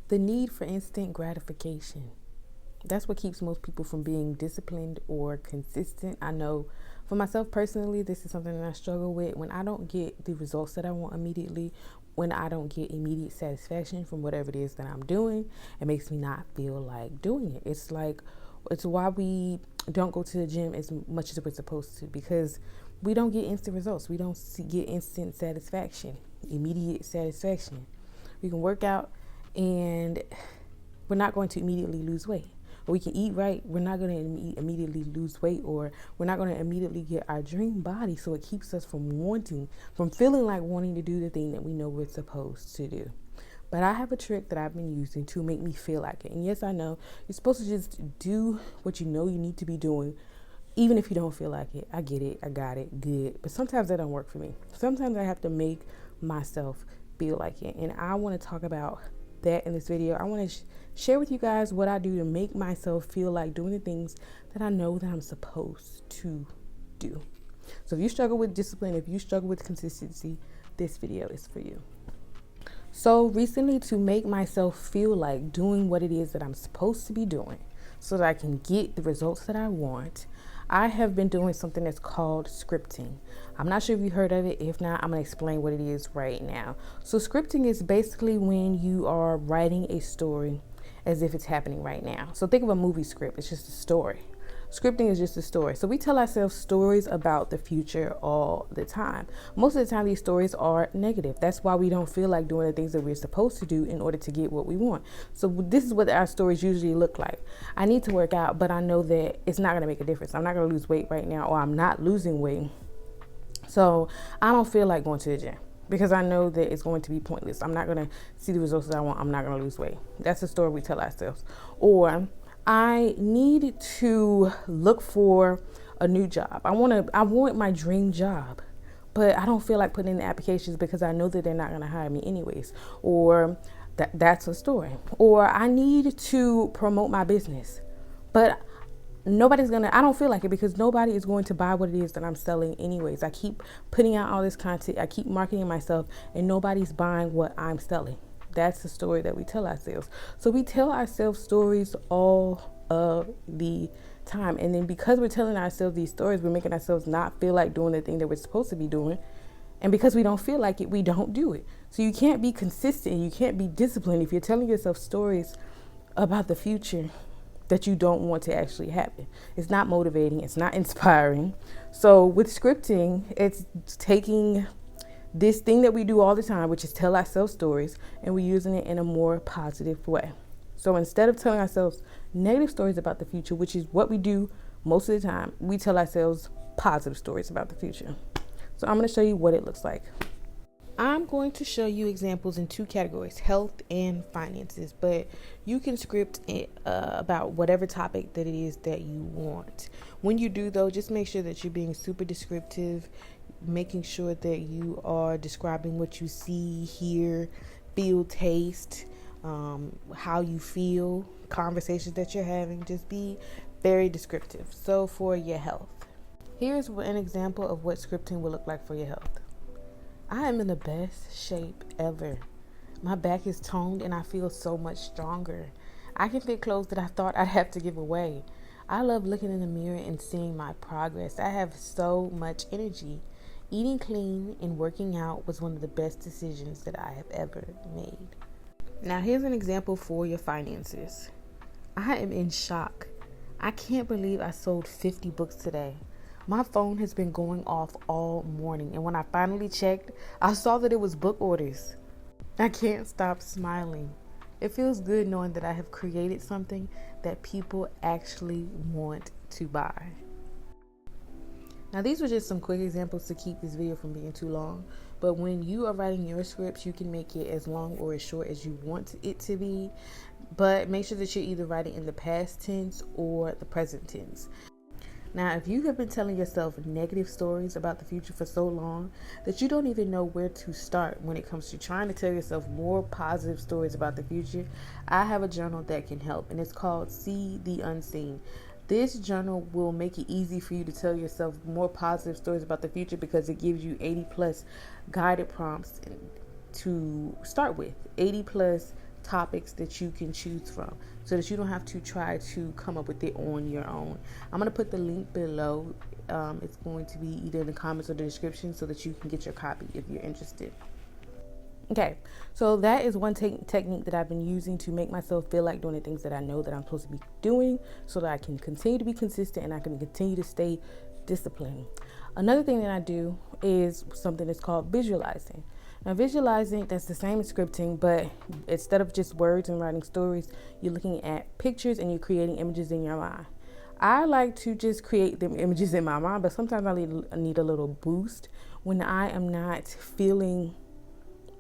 The need for instant gratification. That's what keeps most people from being disciplined or consistent. I know for myself personally, this is something that I struggle with. When I don't get the results that I want immediately, when I don't get immediate satisfaction from whatever it is that I'm doing, it makes me not feel like doing it. It's why we don't go to the gym as much as we're supposed to, because we don't get instant results. We don't get instant satisfaction, immediate satisfaction. We can work out and we're not going to immediately lose weight. Or we can eat right, we're not going to immediately lose weight, or we're not going to immediately get our dream body. So it keeps us from feeling like wanting to do the thing that we know we're supposed to do. But I have a trick that I've been using to make me feel like it. And yes, I know you're supposed to just do what you know you need to be doing, even if you don't feel like it. I get it. I got it. Good. But sometimes that don't work for me. Sometimes I have to make myself feel like it. And I want to talk about that in this video. I want to share with you guys what I do to make myself feel like doing the things that I know that I'm supposed to do. So if you struggle with discipline, if you struggle with consistency, this video is for you. So recently, to make myself feel like doing what it is that I'm supposed to be doing so that I can get the results that I want, I have been doing something that's called scripting. I'm not sure if you heard of it. If not, I'm going to explain what it is right now. So scripting is basically when you are writing a story as if it's happening right now. So think of a movie script. It's just a story. Scripting is just a story. So we tell ourselves stories about the future all the time. Most of the time, these stories are negative. That's why we don't feel like doing the things that we're supposed to do in order to get what we want. So this is what our stories usually look like. I need to work out, but I know that it's not going to make a difference. I'm not going to lose weight right now, or I'm not losing weight. So I don't feel like going to the gym because I know that it's going to be pointless. I'm not going to see the results that I want. I'm not going to lose weight. That's the story we tell ourselves. Or I need to look for a new job. I want my dream job, but I don't feel like putting in the applications because I know that they're not going to hire me anyways. Or that's a story. Or I need to promote my business, but I don't feel like it because nobody is going to buy what it is that I'm selling anyways. I keep putting out all this content. I keep marketing myself and nobody's buying what I'm selling. That's the story that we tell ourselves. So we tell ourselves stories all of the time. And then because we're telling ourselves these stories, we're making ourselves not feel like doing the thing that we're supposed to be doing. And because we don't feel like it, we don't do it. So you can't be consistent. You can't be disciplined if you're telling yourself stories about the future that you don't want to actually happen. It's not motivating. It's not inspiring. So with scripting, it's taking this thing that we do all the time, which is tell ourselves stories, and we're using it in a more positive way. So instead of telling ourselves negative stories about the future, which is what we do most of the time, we tell ourselves positive stories about the future. So I'm going to show you what it looks like. I'm going to show you examples in two categories, health and finances, but you can script it about whatever topic that it is that you want. When you do, though, just make sure that you're being super descriptive, making sure that you are describing what you see, hear, feel, taste, how you feel, conversations that you're having. Just be very descriptive. So for your health, here's an example of what scripting will look like for your health. I am in the best shape ever. My back is toned and I feel so much stronger. I can fit clothes that I thought I'd have to give away. I love looking in the mirror and seeing my progress. I have so much energy. Eating clean and working out was one of the best decisions that I have ever made. Now here's an example for your finances. I am in shock. I can't believe I sold 50 books today. My phone has been going off all morning, and when I finally checked, I saw that it was book orders. I can't stop smiling. It feels good knowing that I have created something that people actually want to buy. Now, these were just some quick examples to keep this video from being too long, but when you are writing your scripts, you can make it as long or as short as you want it to be, but make sure that you're either writing in the past tense or the present tense. Now, if you have been telling yourself negative stories about the future for so long that you don't even know where to start when it comes to trying to tell yourself more positive stories about the future, I have a journal that can help, and it's called See the Unseen. This journal will make it easy for you to tell yourself more positive stories about the future because it gives you 80 plus guided prompts to start with, 80 plus topics that you can choose from so that you don't have to try to come up with it on your own. I'm going to put the link below. It's going to be either in the comments or the description so that you can get your copy if you're interested. Okay, so that is one technique that I've been using to make myself feel like doing the things that I know that I'm supposed to be doing so that I can continue to be consistent and I can continue to stay disciplined. Another thing that I do is something that's called visualizing. Now, visualizing, that's the same as scripting, but instead of just words and writing stories, you're looking at pictures and you're creating images in your mind. I like to just create them images in my mind, but sometimes I need a little boost when I am not feeling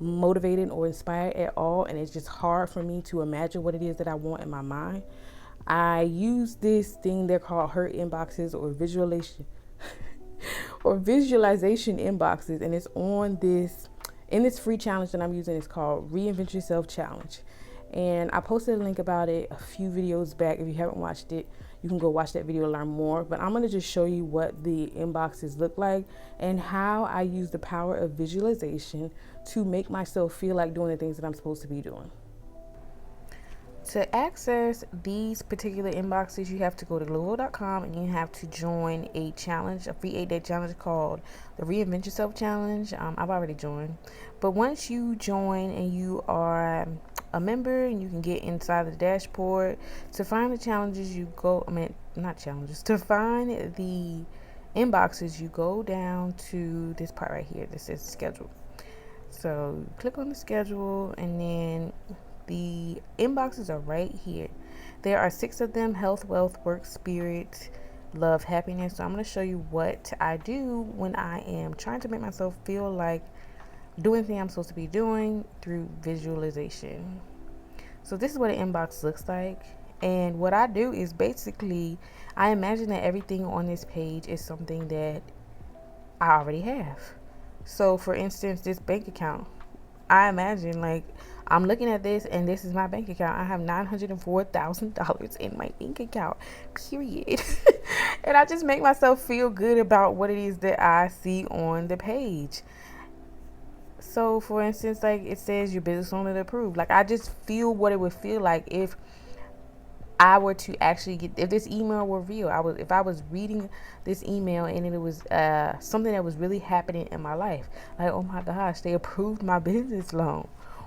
motivated or inspired at all, and it's just hard for me to imagine what it is that I want in my mind. I use this thing they're called hurt inboxes or visualization inboxes, and it's on this in this free challenge that I'm using. It's called Reinvent Yourself Challenge, and I posted a link about it a few videos back. If you haven't watched it, you can go watch that video to learn more, but I'm going to just show you what the inboxes look like and how I use the power of visualization to make myself feel like doing the things that I'm supposed to be doing. To access these particular inboxes, you have to go to delusional.com and you have to join a challenge, a free 8-day challenge called the Reinvent Yourself Challenge. I've already joined, but once you join and you are a member and you can get inside the dashboard, to find the challenges you go, to find the inboxes, you go down to this part right here that says schedule. So click on the schedule and then the inboxes are right here. There are 6 of them: health, wealth, work, spirit, love, happiness. So I'm going to show you what I do when I am trying to make myself feel like doing the thing I'm supposed to be doing through visualization. So this is what an inbox looks like. And what I do is basically I imagine that everything on this page is something that I already have. So for instance, this bank account, I imagine like I'm looking at this and this is my bank account. I have $904,000 in my bank account, period. And I just make myself feel good about what it is that I see on the page. So for instance, like it says your business owner approved. Like I just feel what it would feel like if I were to actually get, if this email were real. If I was reading this email and it was something that was really happening in my life. Like, oh my gosh, they approved my business loan.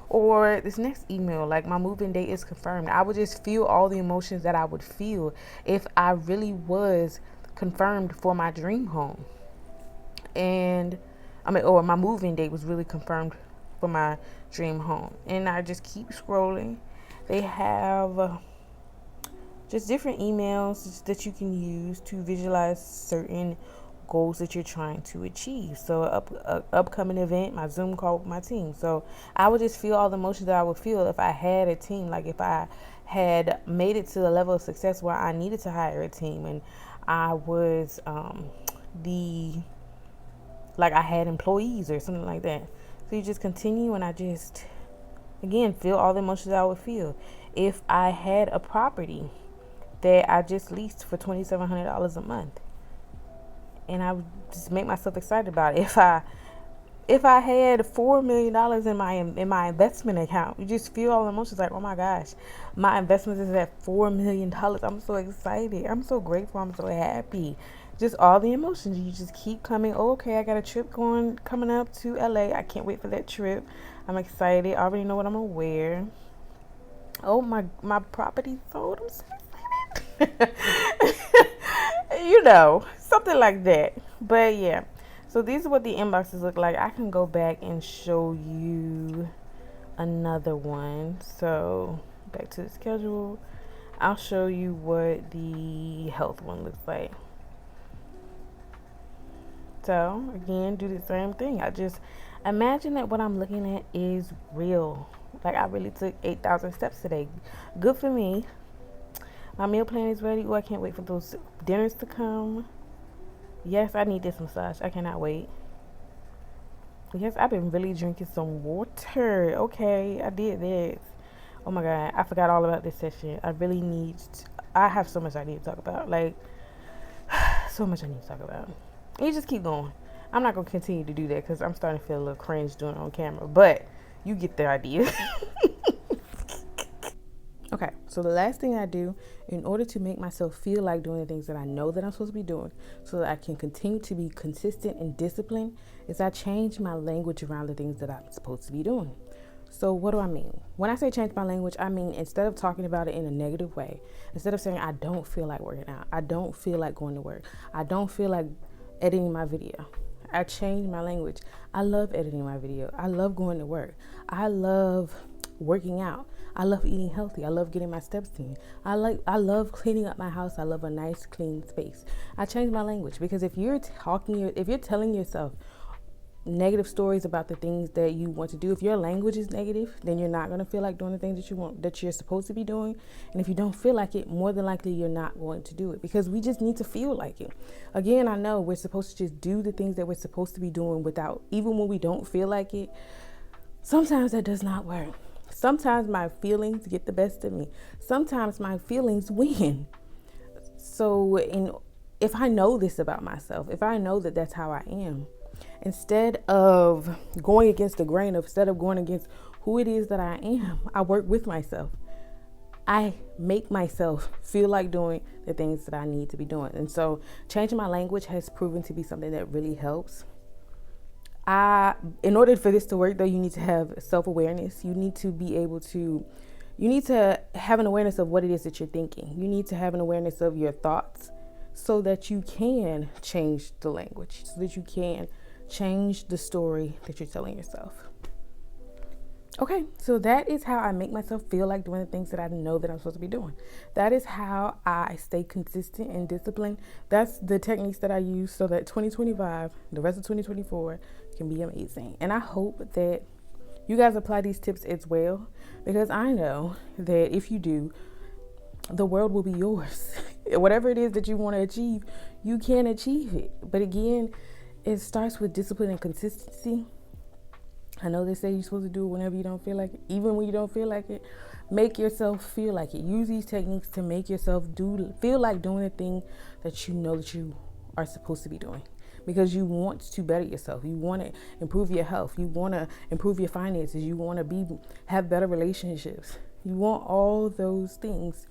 Or this next email, like my move-in date is confirmed. I would just feel all the emotions that I would feel if I really was confirmed for my dream home. Or my move-in date was really confirmed for my dream home. And I just keep scrolling. They have just different emails that you can use to visualize certain goals that you're trying to achieve. So upcoming event, my Zoom call with my team. So I would just feel all the emotions that I would feel if I had a team. Like if I had made it to the level of success where I needed to hire a team and I was I had employees or something like that. So you just continue and I just, again, feel all the emotions I would feel. If I had a property that I just leased for $2,700 a month, and I would just make myself excited about it. If I had $4 million in my investment account, you just feel all the emotions like, oh my gosh, my investment is at $4 million. I'm so excited. I'm so grateful. I'm so happy. Just all the emotions. You just keep coming. Oh, okay, I got a trip coming up to LA. I can't wait for that trip. I'm excited. I already know what I'm gonna wear. Oh, my property sold. I'm so excited. Something like that. But yeah, so these are what the inboxes look like. I can go back and show you another one. So back to the schedule, I'll show you what the health one looks like. So again, do the same thing. I just imagine that what I'm looking at is real. Like I really took 8,000 steps today. Good for me. My meal plan is ready. Oh, I can't wait for those dinners to come. Yes, I need this massage. I cannot wait. Yes, I've been really drinking some water. Okay, I did this. Oh my God, I forgot all about this session. I have so much I need to talk about. Like, so much I need to talk about. You just keep going. I'm not going to continue to do that because I'm starting to feel a little cringe doing it on camera. But you get the idea. Okay, so the last thing I do in order to make myself feel like doing the things that I know that I'm supposed to be doing so that I can continue to be consistent and disciplined is I change my language around the things that I'm supposed to be doing. So what do I mean? When I say change my language, I mean instead of talking about it in a negative way, instead of saying I don't feel like working out, I don't feel like going to work, I don't feel like editing my video, I change my language. I love editing my video. I love going to work. I love working out. I love eating healthy. I love getting my steps in. I love cleaning up my house. I love a nice clean space. I change my language because if you're telling yourself negative stories about the things that you want to do, if your language is negative, then you're not going to feel like doing the things that you want, that you're supposed to be doing. And if you don't feel like it, more than likely you're not going to do it, because we just need to feel like it. Again, I know we're supposed to just do the things that we're supposed to be doing without, even when we don't feel like it. Sometimes that does not work. Sometimes my feelings get the best of me. Sometimes my feelings win. So if I know this about myself, if I know that that's how I am, instead of going against the grain, instead of going against who it is that I am, I work with myself. I make myself feel like doing the things that I need to be doing. And so changing my language has proven to be something that really helps. In order for this to work, though, you need to have self-awareness. You need to have an awareness of what it is that you're thinking. You need to have an awareness of your thoughts so that you can change the language, so that you can change the story that you're telling yourself. Okay, so that is how I make myself feel like doing the things that I know that I'm supposed to be doing. That is how I stay consistent and disciplined. That's the techniques that I use so that 2025, the rest of 2024, can be amazing. And I hope that you guys apply these tips as well, because I know that if you do, the world will be yours. Whatever it is that you want to achieve, you can achieve it. But again, it starts with discipline and consistency. I know they say you're supposed to do it whenever you don't feel like it. Even when you don't feel like it, make yourself feel like it. Use these techniques to make yourself feel like doing the thing that you know that you are supposed to be doing, because you want to better yourself. You want to improve your health. You want to improve your finances. You want to have better relationships. You want all those things.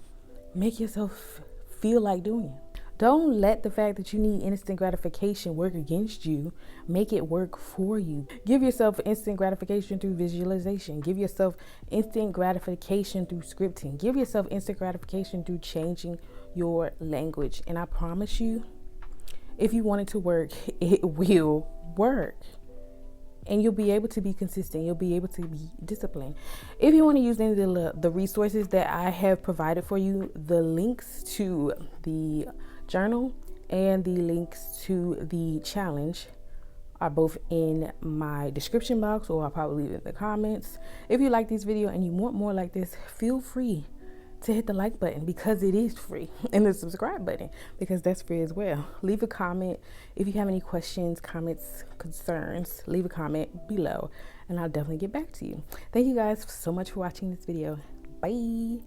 Make yourself feel like doing it. Don't let the fact that you need instant gratification work against you. Make it work for you. Give yourself instant gratification through visualization. Give yourself instant gratification through scripting. Give yourself instant gratification through changing your language. And I promise you, if you want it to work, it will work. And you'll be able to be consistent. You'll be able to be disciplined. If you want to use any of the resources that I have provided for you, the links to the journal and the links to the challenge are both in my description box, or I'll probably leave it in the comments. If you like this video and you want more like this, feel free to hit the like button, because it is free, and the subscribe button, because that's free as well. Leave a comment. If you have any questions, comments, concerns, leave a comment below and I'll definitely get back to you. Thank you guys so much for watching this video. Bye.